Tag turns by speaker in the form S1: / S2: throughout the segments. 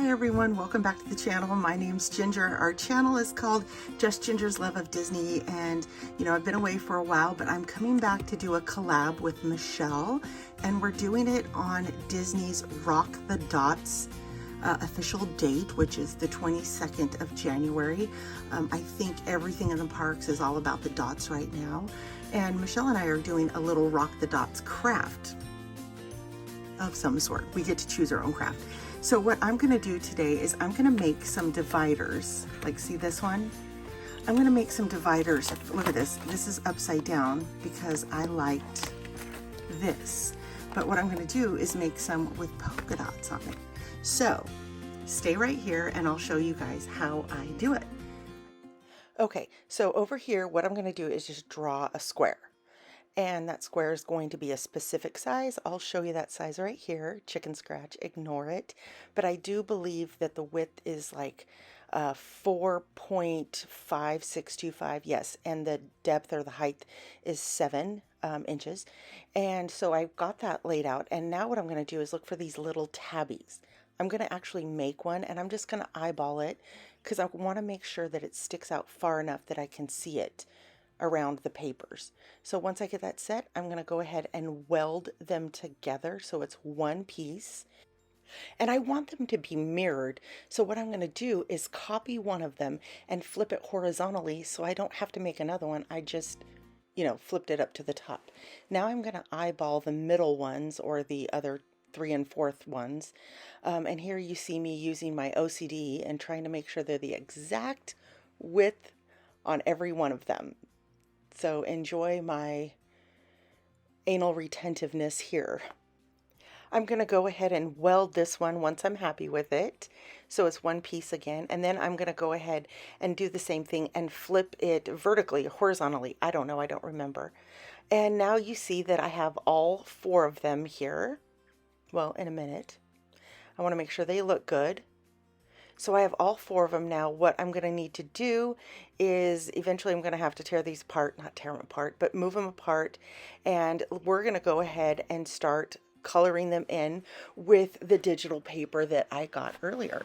S1: Hi everyone, welcome back to the channel. My name's Ginger. Our channel is called Just Ginger's Love of Disney, and I've been away for a while, but I'm coming back to do a collab with Michelle, and we're doing it on Disney's Rock the Dots official date, which is the 22nd of January. I think everything in the parks is all about the dots right now, and Michelle and I are doing a little Rock the Dots craft of some sort. We get to choose our own craft. So what I'm going to do today is I'm going to make some dividers. Like, see this one? I'm going to make some dividers. Look at this. This is upside down because I liked this. But what I'm going to do is make some with polka dots on it. So stay right here and I'll show you guys how I do it. Okay, so over here, what I'm going to do is just draw a square. And that square is going to be a specific size. I'll show you that size right here. Chicken scratch, ignore it. But I do believe that the width is like 4.5625, yes, and the depth or the height is 7 inches. And so I've got that laid out. And now what I'm going to do is look for these little tabbies. I'm going to actually make one, and I'm just going to eyeball it because I want to make sure that it sticks out far enough that I can see it around the papers. So once I get that set, I'm going to go ahead and weld them together so it's one piece. And I want them to be mirrored. So what I'm going to do is copy one of them and flip it horizontally so I don't have to make another one. I just, flipped it up to the top. Now I'm going to eyeball the middle ones, or the other 3 and 4th ones. And here you see me using my OCD and trying to make sure they're the exact width on every one of them. So enjoy my anal retentiveness here. I'm going to go ahead and weld this one once I'm happy with it. So it's one piece again. And then I'm going to go ahead and do the same thing and flip it vertically, horizontally. I don't know. I don't remember. And now you see that I have all 4 of them here. Well, in a minute. I want to make sure they look good. So I have all 4 of them now. What I'm going to need to do is eventually I'm going to have to tear these apart, not tear them apart, but move them apart. And we're going to go ahead and start coloring them in with the digital paper that I got earlier.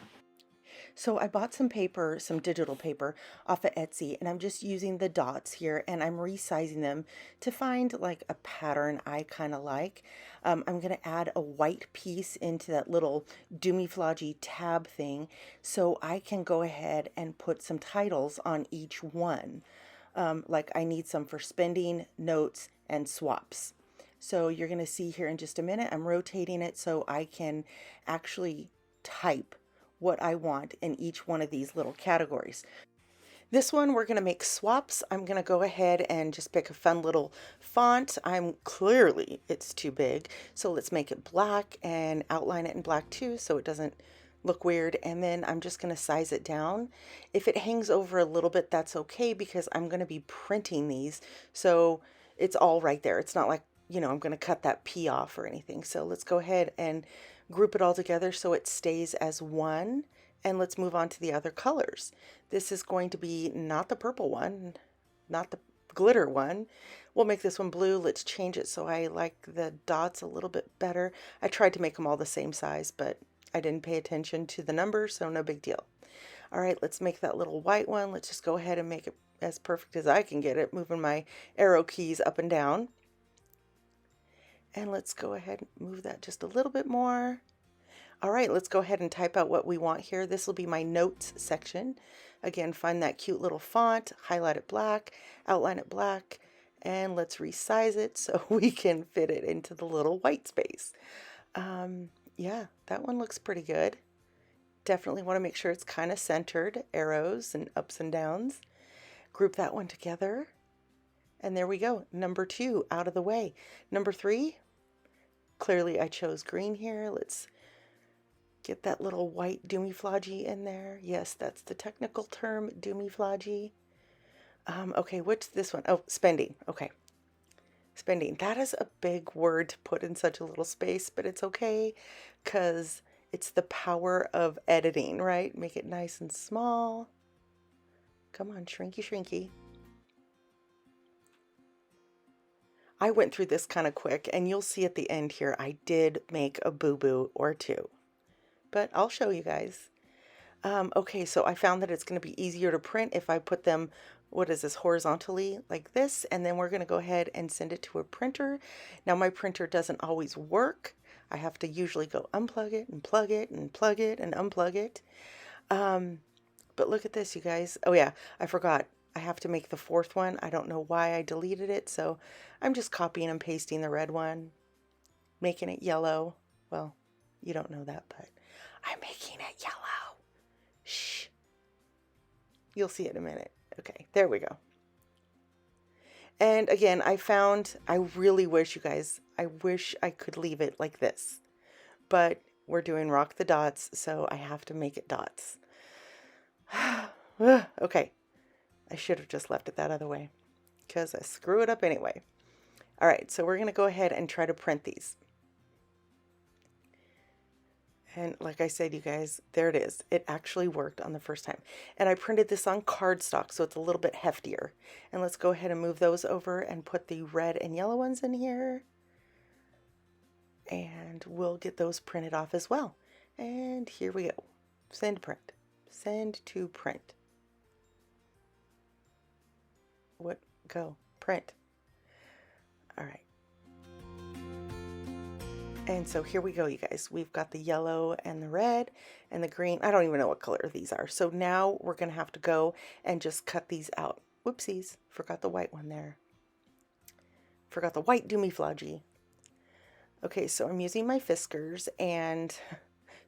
S1: So I bought some paper, some digital paper off of Etsy, and I'm just using the dots here, and I'm resizing them to find like a pattern I kind of like. I'm going to add a white piece into that little doomie-flodgy tab thing so I can go ahead and put some titles on each one. Like I need some for spending, notes, and swaps. So you're going to see here in just a minute, I'm rotating it so I can actually type what I want in each one of these little categories. This one we're going to make swaps. I'm going to go ahead and just pick a fun little font. Clearly it's too big, so let's make it black and outline it in black too so it doesn't look weird. And then I'm just going to size it down. If it hangs over a little bit, that's okay because I'm going to be printing these, so it's all right there. It's not like, I'm going to cut that P off or anything. So let's go ahead and group it all together so it stays as one, and let's move on to the other colors. This is going to be not the purple one, not the glitter one. We'll make this one blue. Let's change it so I like the dots a little bit better. I tried to make them all the same size, but I didn't pay attention to the numbers, so no big deal. All right, let's make that little white one. Let's just go ahead and make it as perfect as I can get it, moving my arrow keys up and down. And let's go ahead and move that just a little bit more. All right, let's go ahead and type out what we want here. This will be my notes section. Again, find that cute little font, highlight it black, outline it black, and let's resize it so we can fit it into the little white space. Yeah, that one looks pretty good. Definitely want to make sure it's kind of centered, arrows and ups and downs. Group that one together. And there we go. Number 2 out of the way. Number 3. Clearly I chose green here. Let's get that little white doomie-flodgy in there. Yes, that's the technical term, doomie-flodgy. Okay, what's this one? Oh, spending. Okay. Spending. That is a big word to put in such a little space, but it's okay because it's the power of editing, right? Make it nice and small. Come on, shrinky, shrinky. I went through this kind of quick, and you'll see at the end here, I did make a boo-boo or two. But I'll show you guys. Okay, so I found that it's going to be easier to print if I put them, what is this, horizontally like this, and then we're going to go ahead and send it to a printer. Now my printer doesn't always work. I have to usually go unplug it and plug it and plug it and unplug it. But look at this, you guys. Oh yeah, I forgot. I have to make the fourth one. I don't know why I deleted it, so I'm just copying and pasting the red one, making it yellow. Well, you don't know that, but I'm making it yellow. Shh. You'll see it in a minute. Okay, there we go. And again, I really wish, you guys, I wish I could leave it like this. But we're doing rock the dots, so I have to make it dots. Okay, I should have just left it that other way because I screw it up anyway. All right, so we're going to go ahead and try to print these. And like I said, you guys, there it is. It actually worked on the first time. And I printed this on cardstock, so it's a little bit heftier. And let's go ahead and move those over and put the red and yellow ones in here. And we'll get those printed off as well. And here we go. Send print. Send to print. What? Go. Print. All right. And so here we go, you guys. We've got the yellow and the red and the green. I don't even know what color these are. So now we're going to have to go and just cut these out. Whoopsies. Forgot the white one there. Forgot the white doomie-flodgy. Okay, so I'm using my Fiskars and...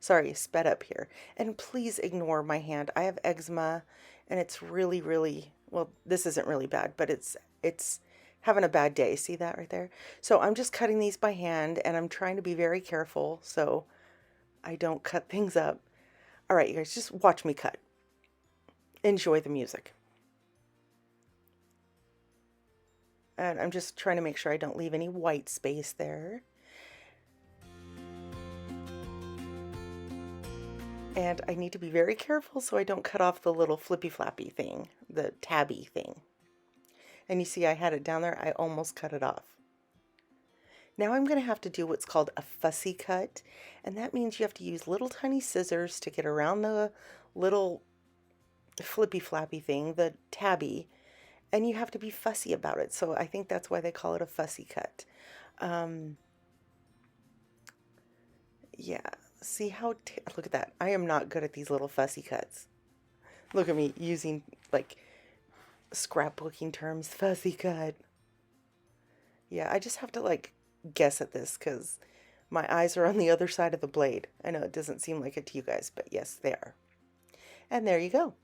S1: Sorry, sped up here. And please ignore my hand. I have eczema and it's really, really... Well, this isn't really bad, but it's having a bad day. See that right there? So I'm just cutting these by hand and I'm trying to be very careful so I don't cut things up. All right, you guys, just watch me cut. Enjoy the music. And I'm just trying to make sure I don't leave any white space there. And I need to be very careful so I don't cut off the little flippy flappy thing, the tabby thing. And you see I had it down there, I almost cut it off. Now I'm going to have to do what's called a fussy cut, and that means you have to use little tiny scissors to get around the little flippy flappy thing, the tabby, and you have to be fussy about it. So I think that's why they call it a fussy cut. Yeah, see how, look at that. I am not good at these little fussy cuts. Look at me using like scrapbooking terms, fussy cut. Yeah, I just have to like guess at this because my eyes are on the other side of the blade. I know it doesn't seem like it to you guys, but yes, they are. And there you go.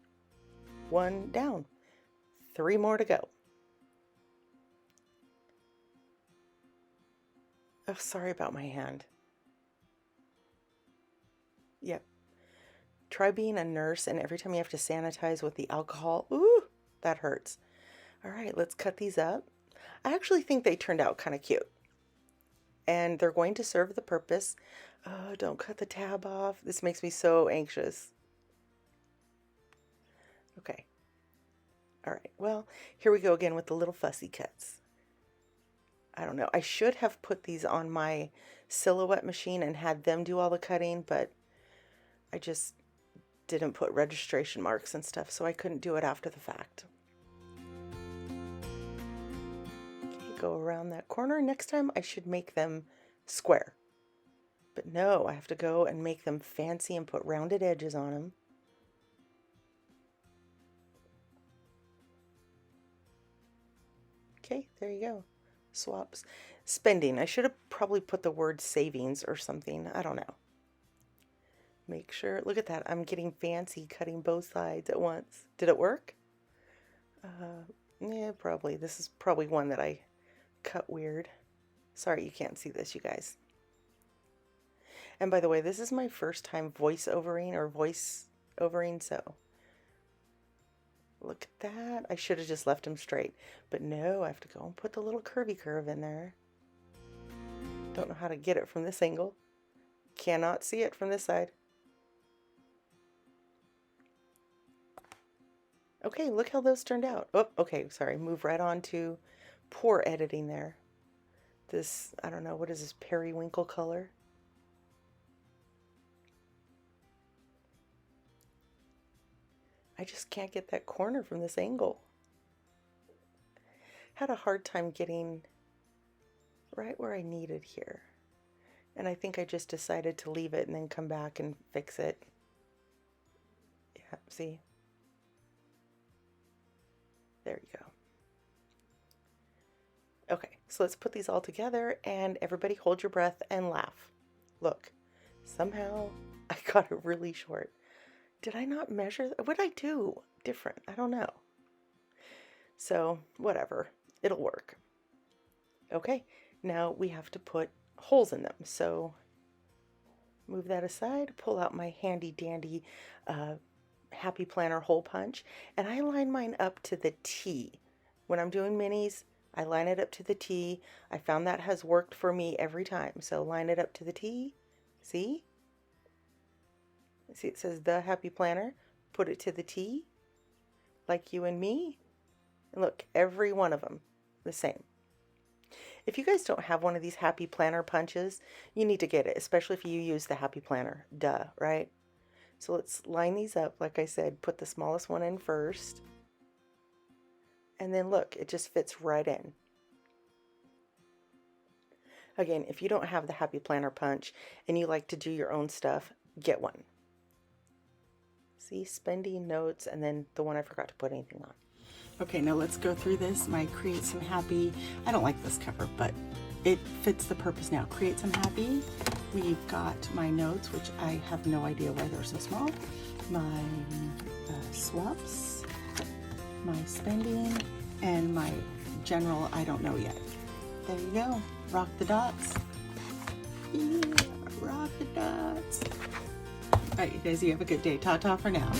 S1: One down. 3 more to go. Oh, sorry about my hand. Yep. Try being a nurse and every time you have to sanitize with the alcohol. Ooh, that hurts. All right, let's cut these up. I actually think they turned out kind of cute. And they're going to serve the purpose. Oh, don't cut the tab off. This makes me so anxious. Okay. All right, well, here we go again with the little fussy cuts. I don't know. I should have put these on my silhouette machine and had them do all the cutting, but I just didn't put registration marks and stuff, so I couldn't do it after the fact. Okay, go around that corner. Next time I should make them square. But no, I have to go and make them fancy and put rounded edges on them. Okay, there you go. Swaps. Spending. I should have probably put the word savings or something. I don't know. Make sure. Look at that. I'm getting fancy cutting both sides at once. Did it work? Yeah, probably. This is probably one that I cut weird. Sorry you can't see this, you guys. And by the way, this is my first time voice-overing, so look at that. I should have just left them straight, but no, I have to go and put the little curvy curve in there. Don't know how to get it from this angle. Cannot see it from this side. Okay, look how those turned out. Oh, okay, sorry. Move right on to poor editing there. This, I don't know, what is this, periwinkle color? I just can't get that corner from this angle. Had a hard time getting right where I needed here. And I think I just decided to leave it and then come back and fix it. Yeah, see? There you go. Okay, so let's put these all together and everybody hold your breath and laugh. Look, somehow I got it really short. Did I not measure? What did I do different? I don't know. So, whatever. It'll work. Okay, now we have to put holes in them. So, move that aside, pull out my handy dandy Happy Planner hole punch, and I line mine up to the T. When I'm doing minis, I line it up to the T. I found that has worked for me every time. So line it up to the T. See? See, it says the Happy Planner. Put it to the T, like you and me. And look, every one of them the same. If you guys don't have one of these Happy Planner punches, you need to get it, especially if you use the Happy Planner. Duh, right? So let's line these up. Like I said, put the smallest one in first. And then look, it just fits right in. Again, if you don't have the Happy Planner punch and you like to do your own stuff, get one. See, spending notes, and then the one I forgot to put anything on. Okay, now let's go through this. My Create Some Happy, I don't like this cover, but it fits the purpose now. Create Some Happy. We've got my notes, which I have no idea why they're so small. My swaps, my spending, and my general I don't know yet. There you go. Rock the dots. Yeah, rock the dots. All right, you guys, you have a good day. Ta-ta for now.